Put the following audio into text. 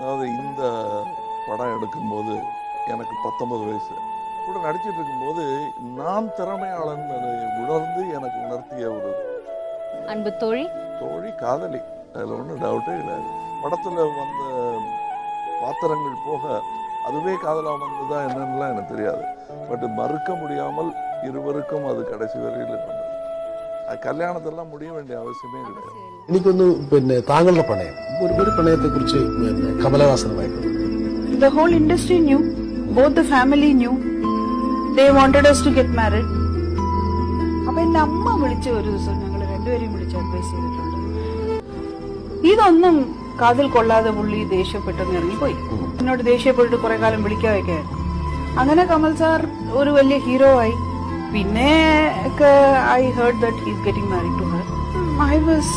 அதாவது இந்த படம் எடுக்கும்போது எனக்கு 19 வயசு கூட நடிச்சிட்டு இருக்கும்போது நான் திறமையாளன் உணர்ந்து எனக்கு உணர்த்திய ஒரு அன்பு தோழி தோழி காதலி, அதில் ஒன்றும் டவுட்டே கிடையாது. படத்தில் வந்த பாத்திரங்கள் போக அதுவே காதலாக வந்ததா என்னன்னுலாம் எனக்கு தெரியாது. பட் மறுக்க முடியாமல் இருவருக்கும் அது கடைசி വരയിൽ இருந்தது. കല്യാണത്തെല്ലാം മുടിയ വേണ്ടിയ ആവശ്യമേ கிடையாது. എനിക്കൊന്ന് താങ്കളുടെ പ്രണയം ഒരു പ്രണയത്തെ കുറിച്ച് കമലഹാസനുമായിട്ട് The whole industry knew, both the family knew. They wanted us to get married. അപ്പൊ എന്റെ അമ്മ വിളിച്ച ഒരു ദിവസം ഞങ്ങൾ രണ്ടുപേരെയും വിളിച്ച് അഡ്വൈസ് ചെയ്തിട്ടുണ്ട്. ഇതൊന്നും കാതിൽ കൊള്ളാതെ പുള്ളി ദേഷ്യപ്പെട്ടെന്ന് ഇറങ്ങിപ്പോയി. എന്നോട് ദേഷ്യപ്പെട്ടിട്ട് കുറെ കാലം വിളിക്കാതൊക്കെയായിരുന്നു. അങ്ങനെ കമൽ സാർ ഒരു വലിയ ഹീറോ ആയി. പിന്നെ I heard that he is getting married to her. I was